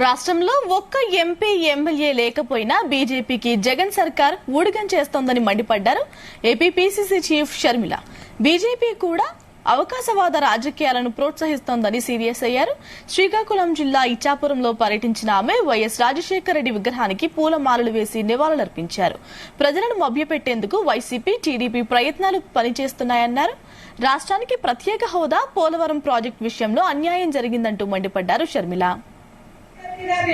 రాష్ట్రంలో ఒక్క MP MLA లేకపోయినా బీజేపీకి జగన్ సర్కార్ ఊడిగం చేస్తోందని మండిపడ్డారు AP PCC chief Sharmila. BJP కూడా అవకాశవాద రాజకీయాలను ప్రోత్సహిస్తోందని సీరియస్ అయ్యారు. శ్రీకాకుళం జిల్లా ఇచ్చాపురంలో పర్యటించిన ఆమె వైఎస్ రాజశేఖర రెడ్డి విగ్రహానికి పూలమాలలు వేసి నివాళులర్పించారు. ప్రజలను మభ్యపెట్టేందుకు వైసీపీ, టీడీపీ ప్రయత్నాలు పనిచేస్తున్నాయన్నారు. రాష్ట్రానికి ప్రత్యేక హోదా, పోలవరం ప్రాజెక్టు విషయంలో అన్యాయం జరిగిందంటూ మండిపడ్డారు షర్మిల.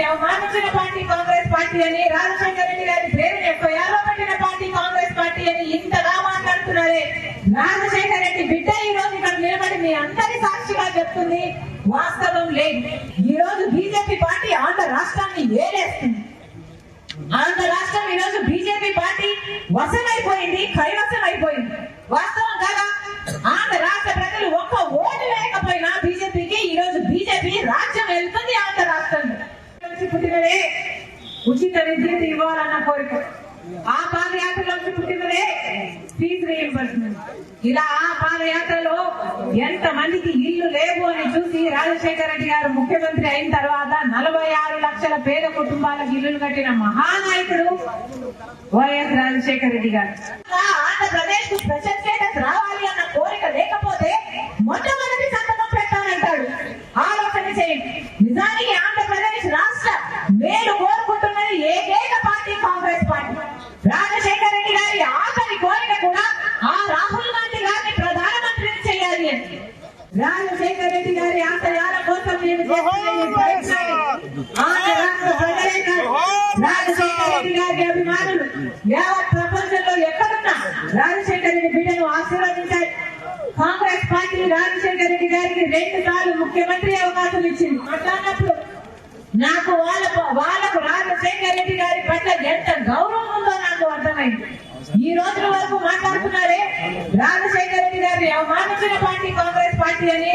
అవమానించిన పార్టీ కాంగ్రెస్ పార్టీ అని, రాజశేఖర రెడ్డి గారి పేరుని ఎఫ్ఐఆర్లో పెట్టిన పార్టీ కాంగ్రెస్ పార్టీ అని ఇంతగా మాట్లాడుతున్నారే. రాజశేఖర రెడ్డి బిడ్డ ఈ రోజు ఇక్కడ నిలబడి మీ అందరి సాక్షిగా చెప్తుంది, వాస్తవం లేదు. ఈ రోజు బీజేపీ పార్టీ ఆంధ్ర రాష్ట్రాన్ని ఏలేస్తుంది. ఆంధ్ర రాష్ట్రం ఈ రోజు బీజేపీ పార్టీ వశమైపోయింది, కైవసం అయిపోయింది. వాస్తవం కాదా? ఆంధ్ర రాష్ట్ర ప్రజలు ఒక్క ఓటు లేకపోయినా బీజేపీకి ఈ రోజు బీజేపీ రాజ్యం వెళ్తుంది. ఆంధ్ర రాష్ట్రంలో పుట్టినదే ఉచిత విద్యుత్ ఇవ్వాలన్న కోరిక, ఆ పాదయాత్రలోంచి పుట్టినదే ఫీజు రీయింబర్స్మెంట్. ఇలా ఆ పాదయాత్రలో ఎంత మందికి ఇల్లు లేవు అని చూసి రాజశేఖర రెడ్డి గారు ముఖ్యమంత్రి అయిన తర్వాత 46 లక్షల పేద కుటుంబాలకు ఇల్లులు కట్టిన మహానాయకుడు వైఎస్ రాజశేఖర రెడ్డి గారు. ఆంధ్రప్రదేశ్ కు స్పెషల్ స్టేటస్ రావాలి అన్న కోరిక లేకపోతే మొట్టమొదటి సంతకం పెట్టానంటాడు. ఆలోచన చేయండి. నిజానికి ఆంధ్రప్రదేశ్ రాష్ట్ర మేలు కోరుకుంటున్నది ఏకైక పార్టీ కాంగ్రెస్ పార్టీ. రాజశేఖర రెడ్డి గారి ఆఖరి కోరిక కూడా ఆ రాహుల్ గాంధీ గారిని ప్రధానమంత్రిని చేయాలి అని. రాజశేఖర రెడ్డి గారి ఆశయాల కోసం మేము చేస్తున్న ఈ ప్రయత్నాన్ని ఆంధ్ర రాష్ట్ర ప్రజలే కాదు, రాజశేఖర రెడ్డి గారి అభిమానులు యావత్ ప్రపంచంలో ఎక్కడున్నా రాజశేఖర రెడ్డి బిడ్డను ఆశీర్వదించాలి. కాంగ్రెస్ పార్టీ రాజశేఖర రెడ్డి గారికి 2 సార్లు ముఖ్యమంత్రి అవకాశం ఇచ్చింది. మాట్లాడినప్పుడు నాకు వాళ్ళకు రాజశేఖర రెడ్డి గారి పట్ల ఎంత గౌరవం ఉందో నాకు అర్థమైంది. ఈ రోజుల వరకు మాట్లాడుతున్నారే రాజశేఖర రెడ్డి గారిని అవమానించిన పార్టీ కాంగ్రెస్ పార్టీ అని.